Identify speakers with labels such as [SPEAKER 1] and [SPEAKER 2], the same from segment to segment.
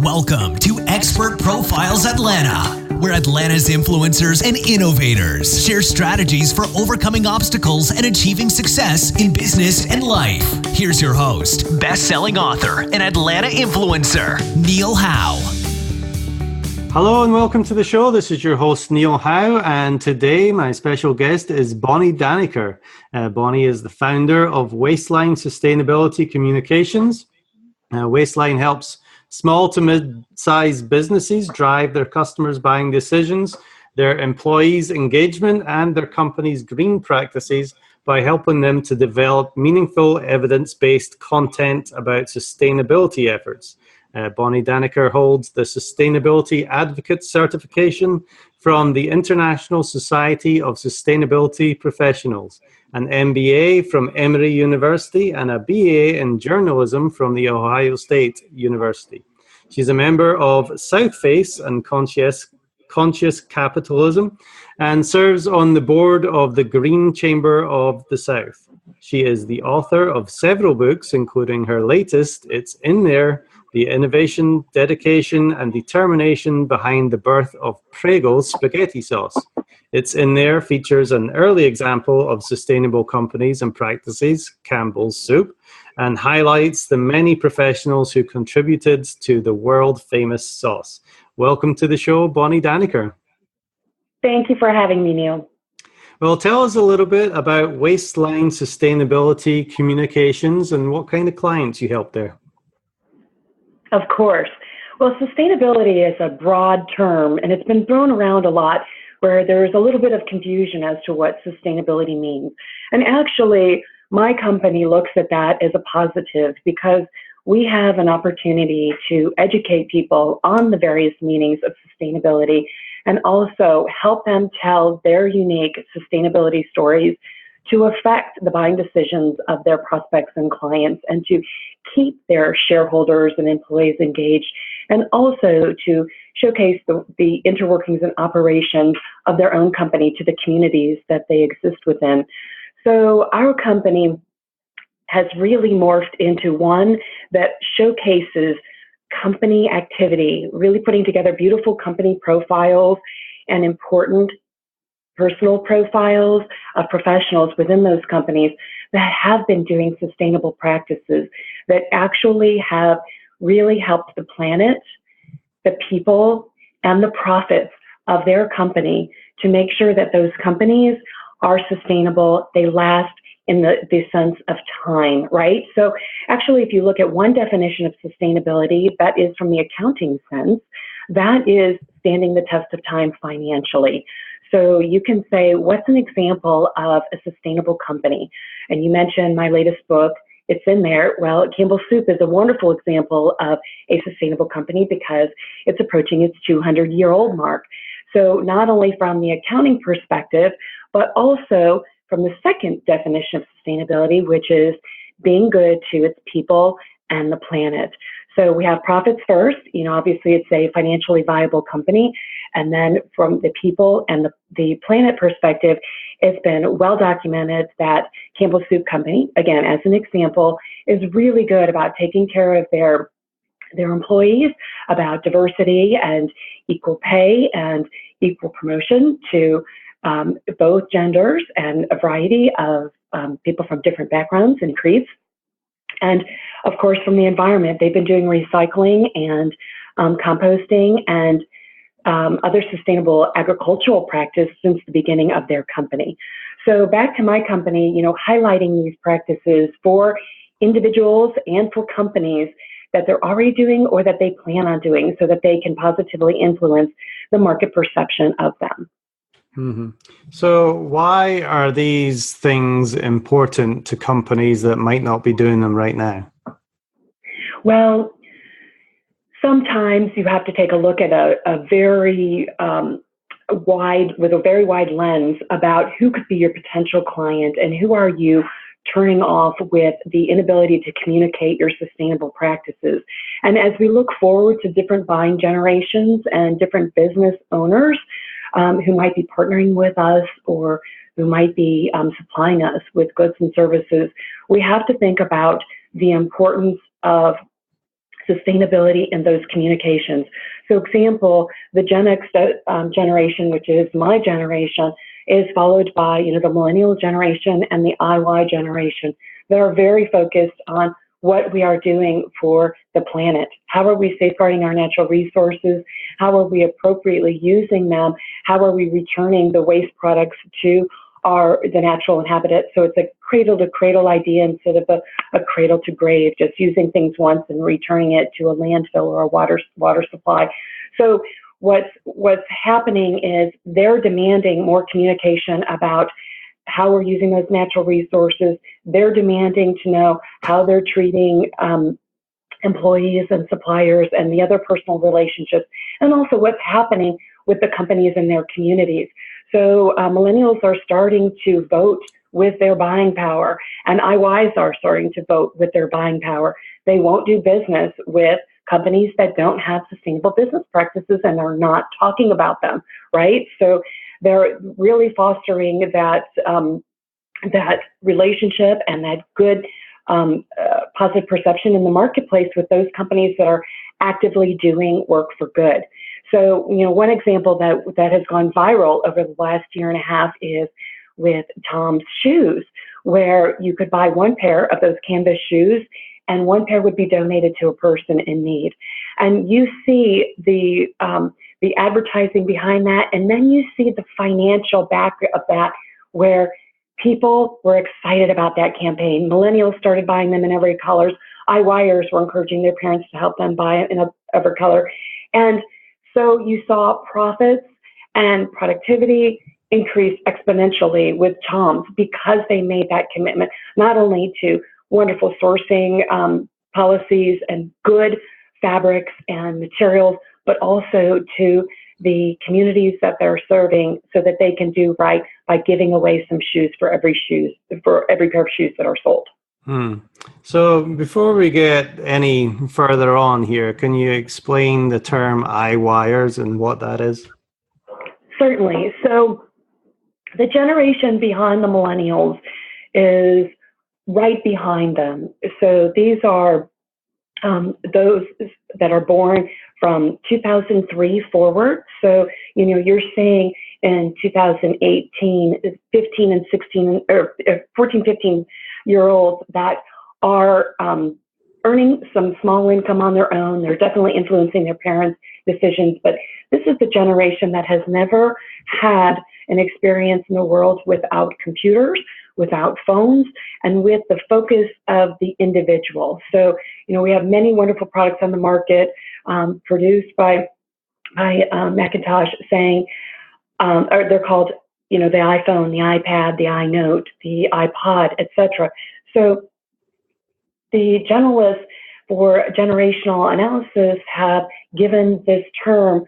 [SPEAKER 1] Welcome to Expert Profiles Atlanta, where Atlanta's influencers and innovators share strategies for overcoming obstacles and achieving success in business and life. Here's your host, best-selling author and Atlanta influencer, Neil Howe.
[SPEAKER 2] Hello and welcome to the show. This is your host, Neil Howe, and today my special guest is Bonnie Daneker. Bonnie is the founder of Wasteline Sustainability Communications. Wasteline helps small to mid-sized businesses drive their customers' buying decisions, their employees' engagement, and their company's green practices by helping them to develop meaningful evidence-based content about sustainability efforts. Bonnie Daneker holds the Sustainability Advocate certification from the International Society of Sustainability Professionals, an MBA from Emory University, and a BA in journalism from the Ohio State University. She's a member of SouthFace and Conscious Capitalism and serves on the board of the Green Chamber of the South. She is the author of several books, including her latest, It's in There, The Innovation, Dedication, and Determination Behind the Birth of Prego Spaghetti Sauce. It's in There features an early example of sustainable companies and practices, Campbell's soup, and highlights the many professionals who contributed to the world-famous sauce. Welcome to the show, Bonnie Daneker.
[SPEAKER 3] Thank you for having me, Neil.
[SPEAKER 2] Well, tell us a little bit about Wasteline Sustainability Communications and what kind of clients you help there.
[SPEAKER 3] Of course. Well, sustainability is a broad term, and it's been thrown around a lot where there's a little bit of confusion as to what sustainability means. And actually, my company looks at that as a positive because we have an opportunity to educate people on the various meanings of sustainability and also help them tell their unique sustainability stories to affect the buying decisions of their prospects and clients and to keep their shareholders and employees engaged, and also to showcase the interworkings and operations of their own company to the communities that they exist within. So our company has really morphed into one that showcases company activity, really putting together beautiful company profiles and important personal profiles of professionals within those companies that have been doing sustainable practices that actually have really helped the planet, the people, and the profits of their company to make sure that those companies are sustainable, they last in the sense of time, right? So actually, if you look at one definition of sustainability, that is from the accounting sense, that is standing the test of time financially. So you can say, what's an example of a sustainable company? And you mentioned my latest book, It's in There. Well, Campbell Soup is a wonderful example of a sustainable company because it's approaching its 200-year-old mark. So not only from the accounting perspective, but also from the second definition of sustainability, which is being good to its people and the planet. So we have profits first. Obviously it's a financially viable company. And then from the people and the planet perspective, it's been well documented that Campbell Soup Company, again, as an example, is really good about taking care of their employees, about diversity and equal pay and equal promotion to both genders and a variety of people from different backgrounds and creeds. And of course, from the environment, they've been doing recycling and composting and other sustainable agricultural practice since the beginning of their company. So back to my company, highlighting these practices for individuals and for companies that they're already doing or that they plan on doing so that they can positively influence the market perception of them.
[SPEAKER 2] Mm-hmm. So why are these things important to companies that might not be doing them right now?
[SPEAKER 3] Well, sometimes you have to take a look at a very wide lens about who could be your potential client and who are you turning off with the inability to communicate your sustainable practices. And as we look forward to different buying generations and different business owners who might be partnering with us or who might be supplying us with goods and services, we have to think about the importance of sustainability in those communications. So example, the Gen X generation, which is my generation, is followed by, the millennial generation and the IY generation that are very focused on what we are doing for the planet. How are we safeguarding our natural resources? How are we appropriately using them? How are we returning the waste products to the natural habitat? So it's a cradle to cradle idea instead of a cradle to grave, just using things once and returning it to a landfill or a water supply. So what's happening is they're demanding more communication about how we're using those natural resources. They're demanding to know how they're treating employees and suppliers and the other personal relationships, and also what's happening with the companies in their communities. So millennials are starting to vote with their buying power, and IYs are starting to vote with their buying power. They won't do business with companies that don't have sustainable business practices and are not talking about them, right? So they're really fostering that that relationship and that good positive perception in the marketplace with those companies that are actively doing work for good. So, one example that has gone viral over the last year and a half is with Tom's shoes, where you could buy one pair of those canvas shoes and one pair would be donated to a person in need. And you see the advertising behind that, and then you see the financial back of that, where people were excited about that campaign. Millennials started buying them in every colors. IYers were encouraging their parents to help them buy it in every color. And so you saw profits and productivity increase exponentially with Tom's because they made that commitment, not only to wonderful sourcing policies and good fabrics and materials, but also to the communities that they're serving, so that they can do right by giving away some shoes for every pair of shoes that are sold.
[SPEAKER 2] So before we get any further on here, can you explain the term IYers and what that is?
[SPEAKER 3] Certainly. So the generation behind the millennials is right behind them. So these are those that are born from 2003 forward. So, you're seeing in 2018, 15 and 16, or 14, 15-year-olds that are earning some small income on their own. They're definitely influencing their parents' decisions, but this is the generation that has never had an experience in the world without computers, without phones, and with the focus of the individual. So, we have many wonderful products on the market produced by Macintosh, saying, or they're called, the iPhone, the iPad, the iNote, the iPod, etc. So the generalists for generational analysis have given this term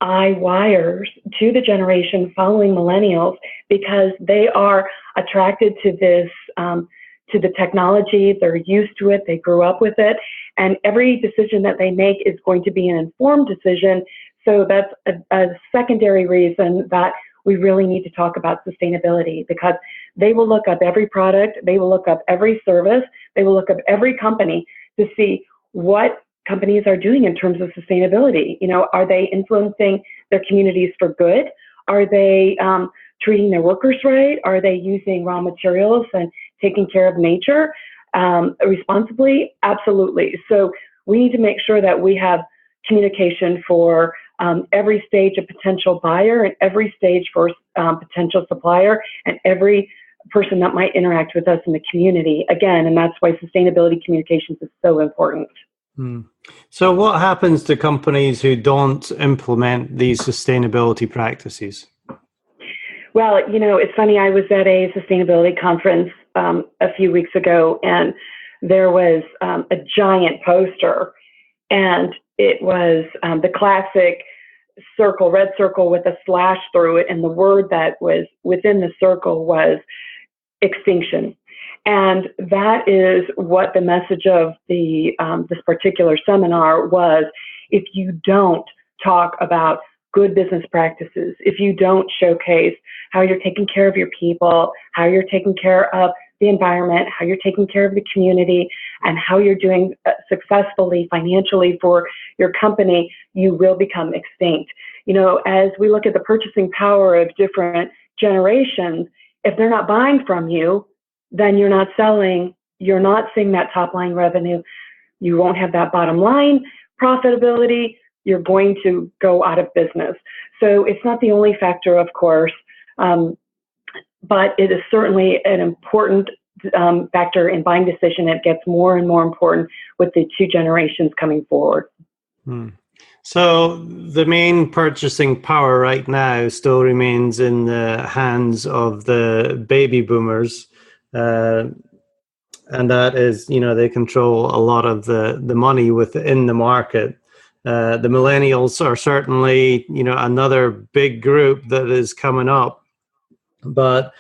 [SPEAKER 3] IYers to the generation following millennials, because they are attracted to this, to the technology. They're used to it. They grew up with it. And every decision that they make is going to be an informed decision. So that's a secondary reason that we really need to talk about sustainability, because they will look up every product. They will look up every service. They will look up every company to see what companies are doing in terms of sustainability. Are they influencing their communities for good? Are they treating their workers right? Are they using raw materials and taking care of nature responsibly? Absolutely. So we need to make sure that we have communication for every stage of potential buyer and every stage for potential supplier and every person that might interact with us in the community. Again, and that's why sustainability communications is so important.
[SPEAKER 2] So what happens to companies who don't implement these sustainability practices?
[SPEAKER 3] Well, it's funny. I was at a sustainability conference a few weeks ago, and there was a giant poster, and it was the classic circle, red circle with a slash through it, and the word that was within the circle was extinction. And that is what the message of the this particular seminar was. If you don't talk about good business practices, if you don't showcase how you're taking care of your people, how you're taking care of the environment, how you're taking care of the community, and how you're doing successfully financially for your company, you will become extinct. As we look at the purchasing power of different generations, if they're not buying from you, then you're not selling, you're not seeing that top line revenue, you won't have that bottom line profitability, you're going to go out of business. So it's not the only factor, of course, but it is certainly an important factor in buying decision. It gets more and more important with the two generations coming forward.
[SPEAKER 2] So the main purchasing power right now still remains in the hands of the baby boomers. And that is, they control a lot of the money within the market. The millennials are certainly, another big group that is coming up. But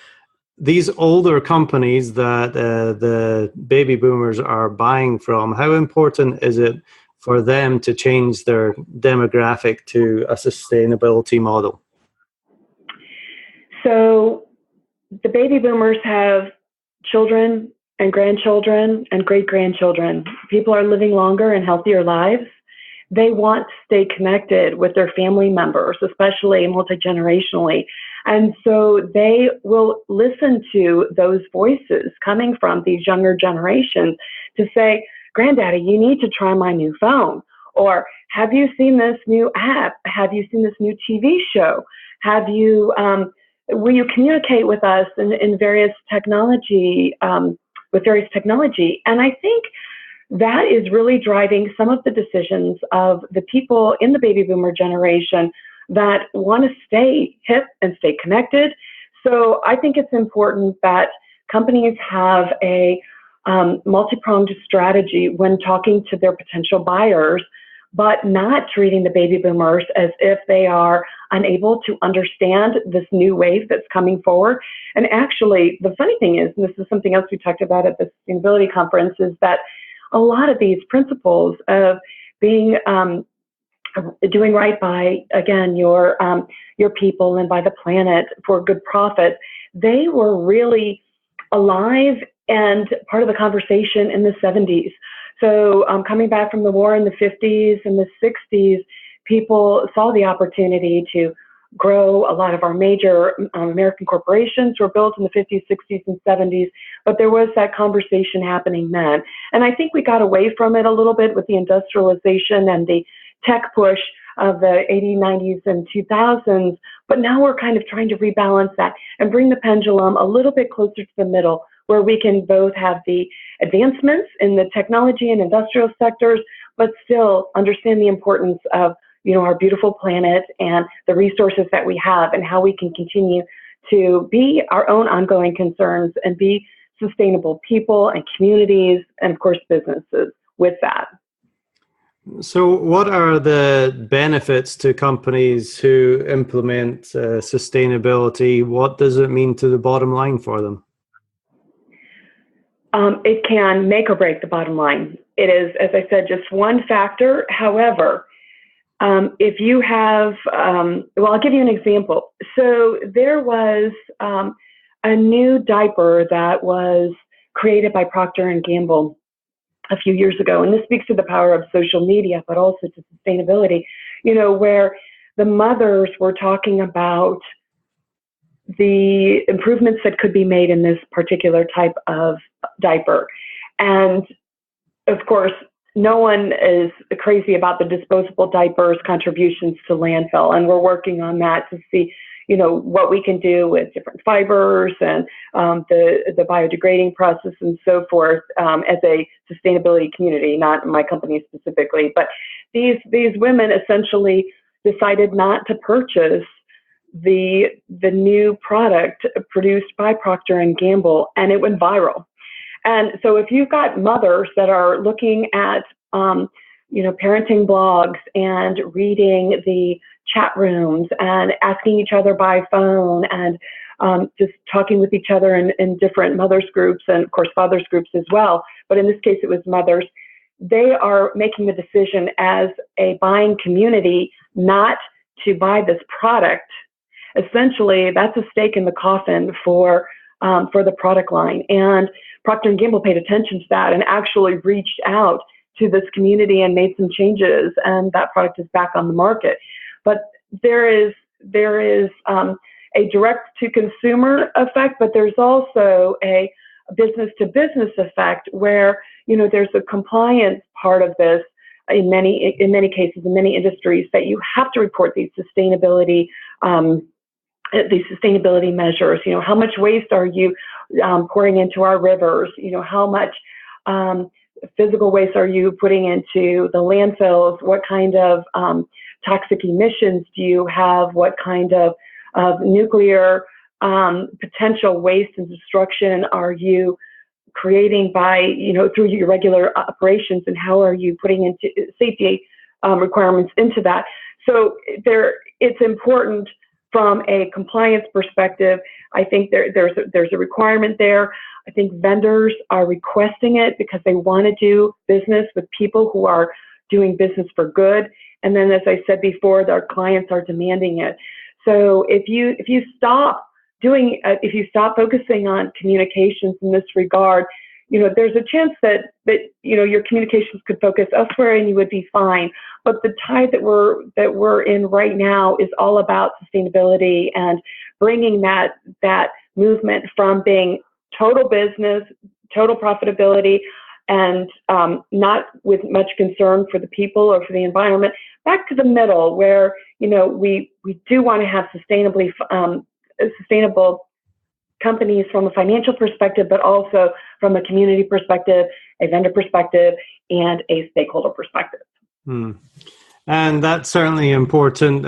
[SPEAKER 2] these older companies that the baby boomers are buying from, how important is it for them to change their demographic to a sustainability model?
[SPEAKER 3] So the baby boomers have children and grandchildren and great-grandchildren. People are living longer and healthier lives. They want to stay connected with their family members, especially multi-generationally. And so they will listen to those voices coming from these younger generations to say, Granddaddy, you need to try my new phone. Or have you seen this new app? Have you seen this new TV show? Will you communicate with us in various technology, with various technology? And I think that is really driving some of the decisions of the people in the baby boomer generation that want to stay hip and stay connected. So I think it's important that companies have a multi-pronged strategy when talking to their potential buyers, but not treating the baby boomers as if they are unable to understand this new wave that's coming forward. And actually, the funny thing is, and this is something else we talked about at the Sustainability Conference, is that a lot of these principles of being doing right by, again, your people and by the planet for good profit, they were really alive and part of the conversation in the 70s. So coming back from the war in the 50s and the 60s, people saw the opportunity to grow. A lot of our major American corporations were built in the 50s, 60s, and 70s, but there was that conversation happening then. And I think we got away from it a little bit with the industrialization and the tech push of the 80s, 90s, and 2000s, but now we're kind of trying to rebalance that and bring the pendulum a little bit closer to the middle, where we can both have the advancements in the technology and industrial sectors, but still understand the importance of our beautiful planet and the resources that we have, and how we can continue to be our own ongoing concerns and be sustainable people and communities and, of course, businesses with that.
[SPEAKER 2] So what are the benefits to companies who implement sustainability? What does it mean to the bottom line for them?
[SPEAKER 3] It can make or break the bottom line. It is, as I said, just one factor. However, if you have, I'll give you an example. So there was a new diaper that was created by Procter & Gamble a few years ago, and this speaks to the power of social media, but also to sustainability, where the mothers were talking about the improvements that could be made in this particular type of diaper. And of course, no one is crazy about the disposable diapers contributions to landfill, and we're working on that to see, what we can do with different fibers and the biodegrading process and so forth as a sustainability community, not my company specifically. But these women essentially decided not to purchase the new product produced by Procter & Gamble, and it went viral. And so if you've got mothers that are looking at, parenting blogs and reading the chat rooms and asking each other by phone and just talking with each other in different mothers groups and, of course, fathers groups as well, but in this case it was mothers, they are making the decision as a buying community not to buy this product. Essentially, that's a stake in the coffin for for the product line. And Procter & Gamble paid attention to that and actually reached out to this community and made some changes, and that product is back on the market. But there is a direct-to-consumer effect, but there's also a business-to-business effect where, there's a compliance part of this in many cases, in many industries, that you have to report these sustainability measures. How much waste are you pouring into our rivers? How much physical waste are you putting into the landfills? What kind of toxic emissions do you have? What kind of nuclear potential waste and destruction are you creating by, through your regular operations, and how are you putting into safety requirements into that? So it's important from a compliance perspective. I think there's a requirement there. I think vendors are requesting it because they want to do business with people who are doing business for good. And then, as I said before, our clients are demanding it. So if you stop focusing on communications in this regard, there's a chance that your communications could focus elsewhere and you would be fine. But the tide that we're in right now is all about sustainability and bringing that movement from being total business, total profitability, and not with much concern for the people or for the environment, back to the middle where we do want to have sustainable companies from a financial perspective, but also from a community perspective, a vendor perspective, and a stakeholder perspective.
[SPEAKER 2] And that's certainly important.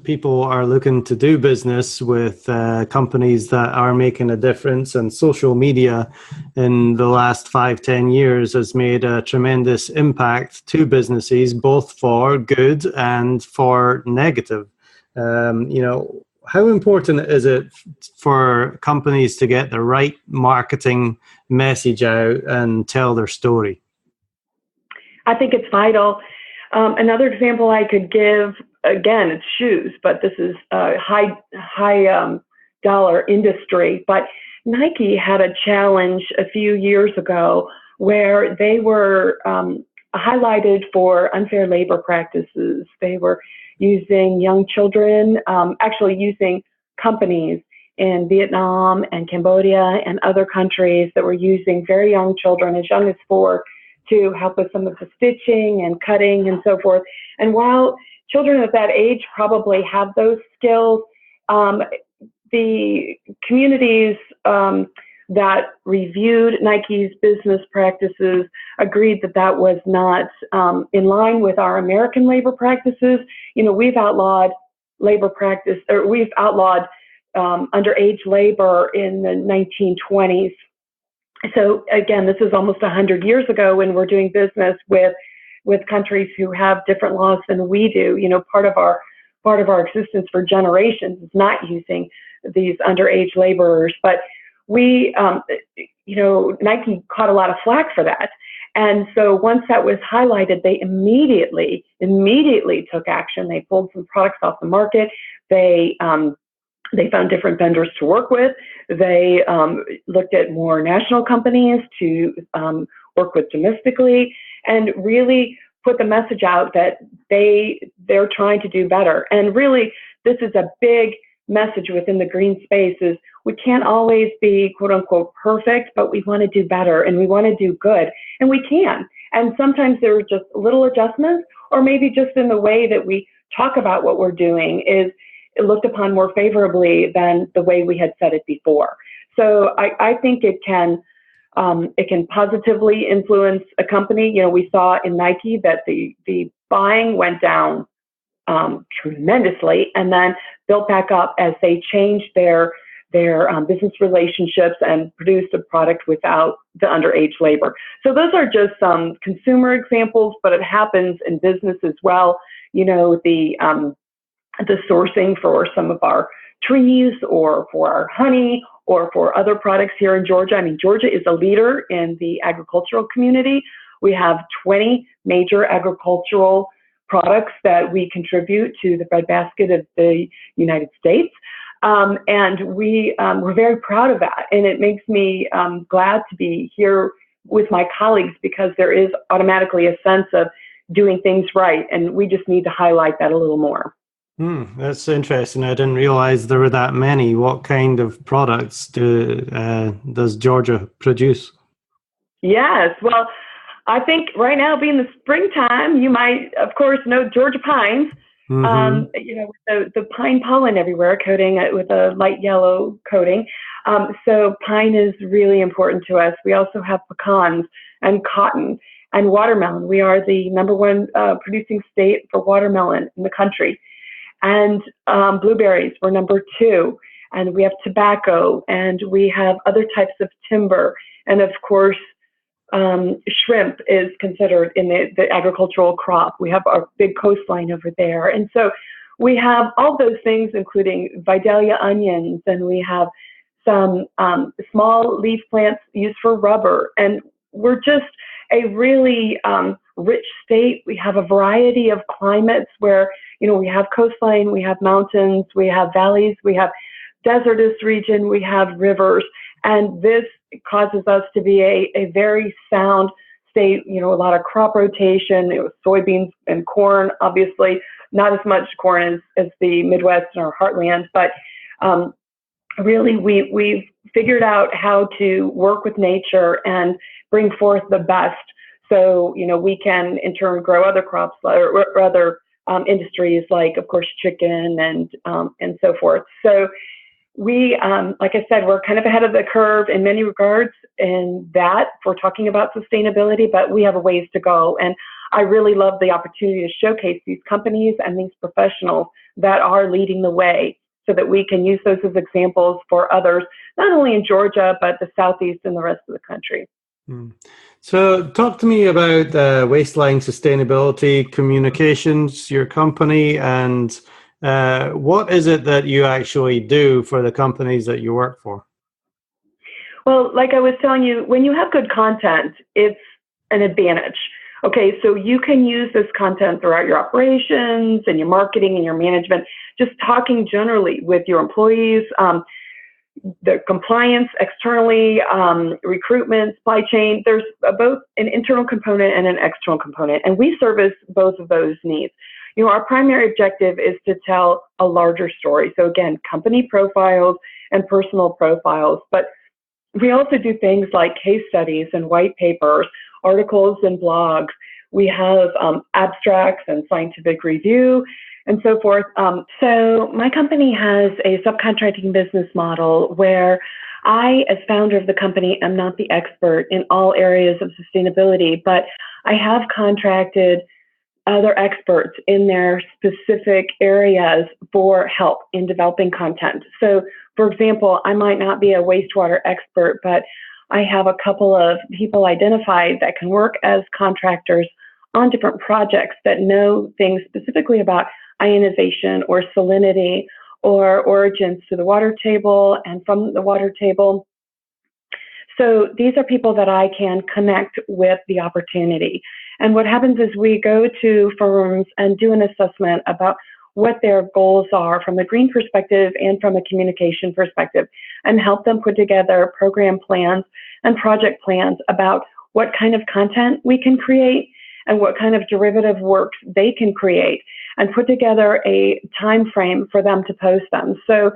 [SPEAKER 2] People are looking to do business with companies that are making a difference, and social media in the last 5-10 years has made a tremendous impact to businesses, both for good and for negative. How important is it for companies to get the right marketing message out and tell their story?
[SPEAKER 3] I think it's vital. Another example I could give, again, it's shoes, but this is a high dollar industry. But Nike had a challenge a few years ago where they were highlighted for unfair labor practices. They were using young children, actually using companies in Vietnam and Cambodia and other countries that were using very young children, as young as 4, to help with some of the stitching and cutting and so forth. And while children at that age probably have those skills, the communities that reviewed Nike's business practices agreed that was not in line with our American labor practices. We've outlawed labor practice, or we've outlawed underage labor in the 1920s. So again, this is almost 100 years ago when we're doing business with countries who have different laws than we do. Part of our existence for generations is not using these underage laborers, but we, Nike caught a lot of flack for that. And so once that was highlighted, they immediately took action. They pulled some products off the market. They found different vendors to work with. They looked at more national companies to work with domestically, and really put the message out that they're trying to do better. And really, this is a big message within the green space: is we can't always be quote unquote perfect, but we want to do better and we want to do good, and we can. And sometimes there are just little adjustments, or maybe just in the way that we talk about what we're doing is looked upon more favorably than the way we had said it before. So I think it can positively influence a company. We saw in Nike that the buying went down tremendously, and then built back up as they changed their business relationships and produced a product without the underage labor. So those are just some consumer examples, but it happens in business as well. The sourcing for some of our trees, or for our honey, or for other products here in Georgia. I mean, Georgia is a leader in the agricultural community. We have 20 major agricultural products that we contribute to the breadbasket of the United States. And we're very proud of that. And it makes me glad to be here with my colleagues, because there is automatically a sense of doing things right. And we just need to highlight that a little more.
[SPEAKER 2] That's interesting. I didn't realize there were that many. What kind of products does Georgia produce?
[SPEAKER 3] Yes. Well, I think right now, being the springtime, you might, of course, know Georgia pines. The pine pollen everywhere, coating it with a light yellow coating. So pine is really important to us. We also have pecans and cotton and watermelon. We are the number one producing state for watermelon in the country. And blueberries, we're number 2. And we have tobacco, and we have other types of timber. And of course, shrimp is considered in the agricultural crop. We have our big coastline over there. And so we have all those things, including Vidalia onions, and we have some small leaf plants used for rubber. And we're just a really rich state. We have a variety of climates where, we have coastline, we have mountains, we have valleys, we have desertous region, we have rivers. And this causes us to be a very sound state, a lot of crop rotation, soybeans and corn, obviously, not as much corn as the Midwest or Heartland, but really we've figured out how to work with nature and bring forth the best. So, we can in turn grow other crops or other industries, like, of course, chicken and so forth. So we, like I said, we're kind of ahead of the curve in many regards in that if we're talking about sustainability, but we have a ways to go. And I really love the opportunity to showcase these companies and these professionals that are leading the way, so that we can use those as examples for others, not only in Georgia, but the Southeast and the rest of the country.
[SPEAKER 2] So talk to me about Wasteline Sustainability Communications, your company, and what is it that you actually do for the companies that you work for?
[SPEAKER 3] Well, like I was telling you, when you have good content, it's an advantage. Okay, so you can use this content throughout your operations and your marketing and your management, just talking generally with your employees, the compliance externally, recruitment, supply chain. There's both an internal component and an external component, and we service both of those needs. Our primary objective is to tell a larger story. So again, company profiles and personal profiles, but we also do things like case studies and white papers, articles and blogs. We have abstracts and scientific review and so forth. So my company has a subcontracting business model where I, as founder of the company, am not the expert in all areas of sustainability, but I have contracted other experts in their specific areas for help in developing content. So, for example, I might not be a wastewater expert, but I have a couple of people identified that can work as contractors on different projects that know things specifically about ionization or salinity or origins to the water table and from the water table. So these are people that I can connect with the opportunity. And what happens is we go to firms and do an assessment about what their goals are from a green perspective and from a communication perspective, and help them put together program plans and project plans about what kind of content we can create and what kind of derivative works they can create, and put together a time frame for them to post them. So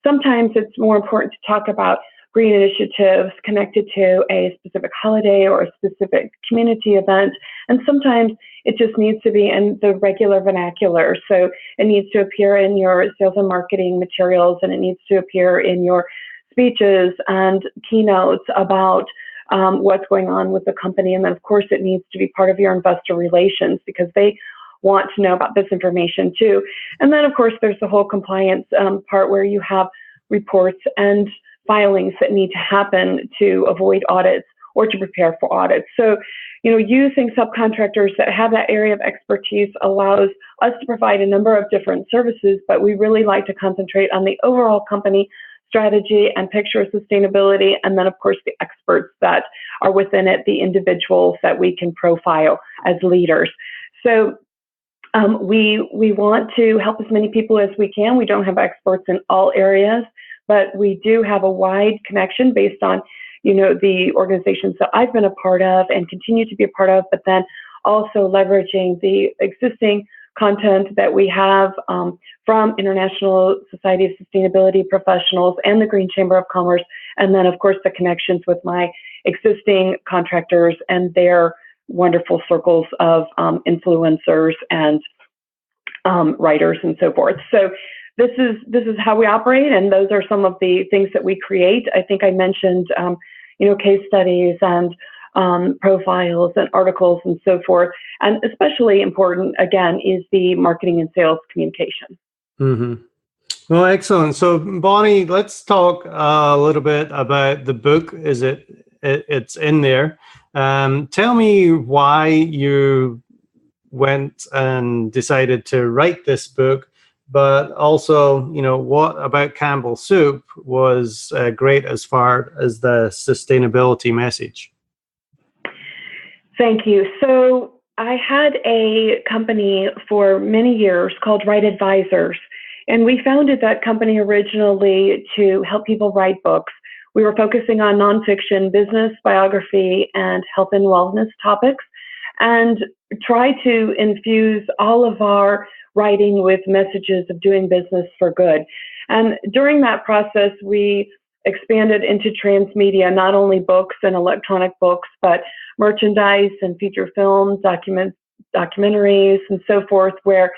[SPEAKER 3] sometimes it's more important to talk about green initiatives connected to a specific holiday or a specific community event. And sometimes it just needs to be in the regular vernacular. So it needs to appear in your sales and marketing materials, and it needs to appear in your speeches and keynotes about what's going on with the company. And then, of course, it needs to be part of your investor relations, because they want to know about this information too. And then, of course, there's the whole compliance part where you have reports and filings that need to happen to avoid audits or to prepare for audits. So, using subcontractors that have that area of expertise allows us to provide a number of different services, but we really like to concentrate on the overall company strategy and picture of sustainability, and then, of course, the experts that are within it, the individuals that we can profile as leaders. So We want to help as many people as we can. We don't have experts in all areas, but we do have a wide connection based on, the organizations that I've been a part of and continue to be a part of, but then also leveraging the existing content that we have from International Society of Sustainability Professionals and the Green Chamber of Commerce, and then, of course, the connections with my existing contractors and their wonderful circles of influencers and writers and so forth. So this is how we operate, and those are some of the things that we create. I think I mentioned, case studies and profiles and articles and so forth. And especially important, again, is the marketing and sales communication.
[SPEAKER 2] Mm-hmm. Well, excellent. So, Bonnie, let's talk a little bit about the book. It's in there. Tell me why you went and decided to write this book, but also, what about Campbell Soup was great as far as the sustainability message?
[SPEAKER 3] Thank you. So I had a company for many years called Right Advisors, and we founded that company originally to help people write books. We were focusing on nonfiction, business, biography, and health and wellness topics, and try to infuse all of our writing with messages of doing business for good. And during that process, we expanded into transmedia, not only books and electronic books, but merchandise and feature films, documentaries, and so forth, where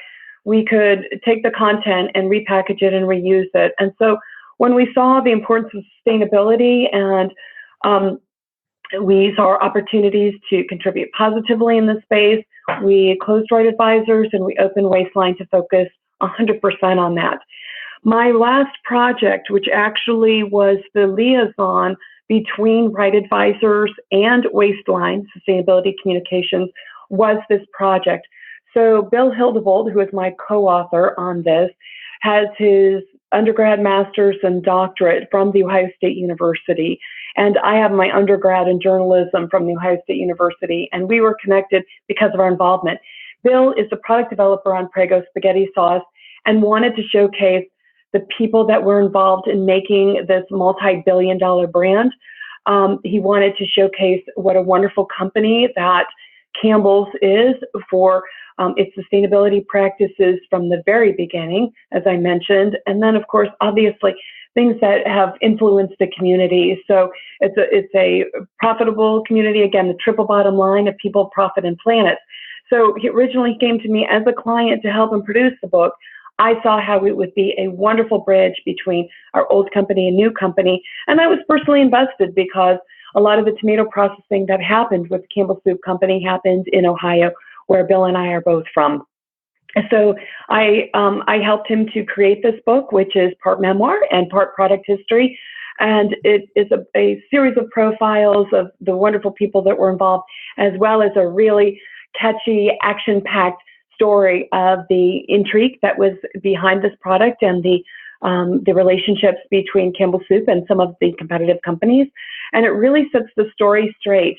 [SPEAKER 3] we could take the content and repackage it and reuse it. And so when we saw the importance of sustainability and we saw opportunities to contribute positively in this space, we closed Right Advisors and we opened Wasteline to focus 100% on that. My last project, which actually was the liaison between Right Advisors and Wasteline, Sustainability Communications, was this project. So Bill Hildevold, who is my co-author on this, has his undergrad, master's, and doctorate from The Ohio State University. And I have my undergrad in journalism from The Ohio State University. And we were connected because of our involvement. Bill is the product developer on Prego spaghetti sauce and wanted to showcase the people that were involved in making this multi-billion-dollar brand. He wanted to showcase what a wonderful company that Campbell's is for its sustainability practices from the very beginning, as I mentioned, and then, of course, obviously, things that have influenced the community. So it's a profitable community, again, the triple bottom line of people, profit, and planet. So he originally came to me as a client to help him produce the book. I saw how it would be a wonderful bridge between our old company and new company, and I was personally invested because a lot of the tomato processing that happened with Campbell Soup Company happened in Ohio, where Bill and I are both from. So I helped him to create this book, which is part memoir and part product history. And it is a series of profiles of the wonderful people that were involved, as well as a really catchy, action-packed story of the intrigue that was behind this product and the relationships between Campbell Soup and some of the competitive companies. And it really sets the story straight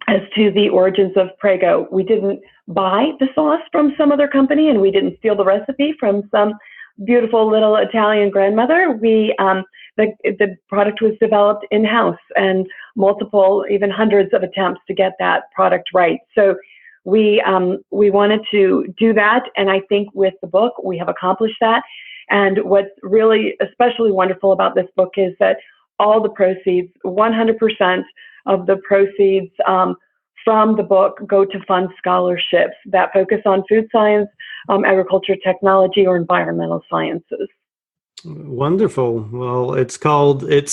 [SPEAKER 3] as to the origins of Prego. We didn't buy the sauce from some other company, and we didn't steal the recipe from some beautiful little Italian grandmother. The product was developed in-house, and multiple, even hundreds of attempts to get that product right. So we wanted to do that, and I think with the book, we have accomplished that. And what's really especially wonderful about this book is that all the proceeds, 100% of the proceeds from the book go to fund scholarships that focus on food science, agriculture, technology, or environmental sciences.
[SPEAKER 2] Wonderful. Well, it's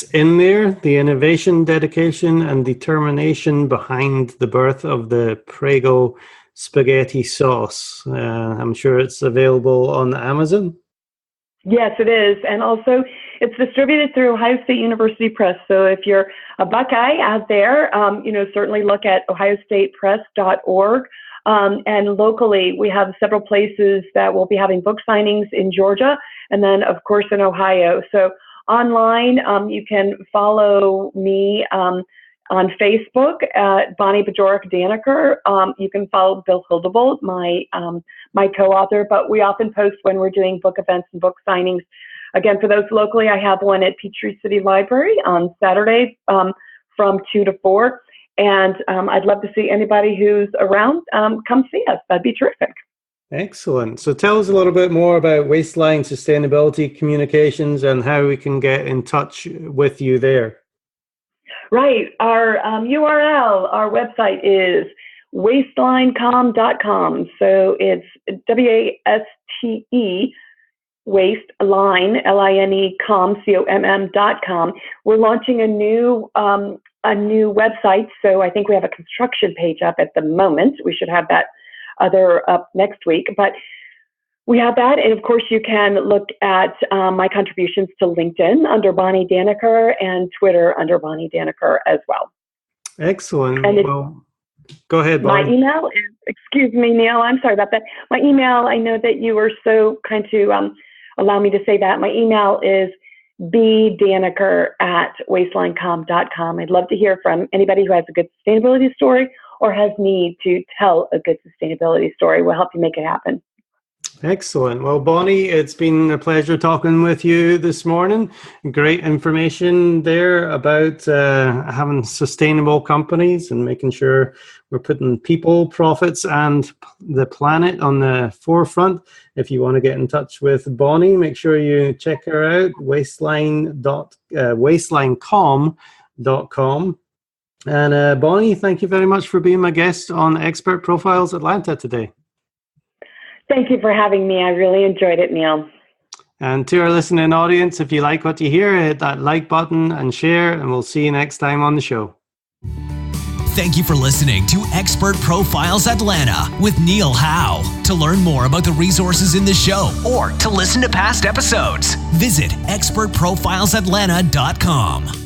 [SPEAKER 2] in there, the innovation, dedication, and determination behind the birth of the Prego spaghetti sauce. I'm sure it's available on Amazon.
[SPEAKER 3] Yes, it is. And also, it's distributed through Ohio State University Press. So if you're a Buckeye out there, certainly look at ohiostatepress.org. And locally, we have several places that will be having book signings in Georgia, and then, of course, in Ohio. So online, you can follow me on Facebook at Bonnie Bajorek Daneker. You can follow Bill Hildebold, my co-author, but we often post when we're doing book events and book signings. Again, for those locally, I have one at Peachtree City Library on Saturday from 2 to 4. And I'd love to see anybody who's around come see us. That'd be terrific.
[SPEAKER 2] Excellent. So tell us a little bit more about Wasteline Sustainability Communications and how we can get in touch with you there.
[SPEAKER 3] Right. Our URL, our website is wastelinecom.com. So it's WASTE, Wasteline, LINE, COM.com. We're launching a new website. So I think we have a construction page up at the moment. We should have that other up next week. But we have that. And of course, you can look at my contributions to LinkedIn under Bonnie Daneker and Twitter under Bonnie Daneker as well.
[SPEAKER 2] Excellent.
[SPEAKER 3] And
[SPEAKER 2] well, go ahead, Bonnie.
[SPEAKER 3] My email is, excuse me, Neil, I'm sorry about that. My email, I know that you were so kind to allow me to say that. My email is bdaneker@wastelinecom.com. I'd love to hear from anybody who has a good sustainability story or has need to tell a good sustainability story. We'll help you make it happen.
[SPEAKER 2] Excellent. Well, Bonnie, it's been a pleasure talking with you this morning. Great information there about having sustainable companies and making sure we're putting people, profits, and the planet on the forefront. If you want to get in touch with Bonnie, make sure you check her out, wastelinecom.com. And Bonnie, thank you very much for being my guest on Expert Profiles Atlanta today.
[SPEAKER 3] Thank you for having me. I really enjoyed it, Neil.
[SPEAKER 2] And to our listening audience, if you like what you hear, hit that like button and share, and we'll see you next time on the show.
[SPEAKER 1] Thank you for listening to Expert Profiles Atlanta with Neil Howe. To learn more about the resources in the show or to listen to past episodes, visit expertprofilesatlanta.com.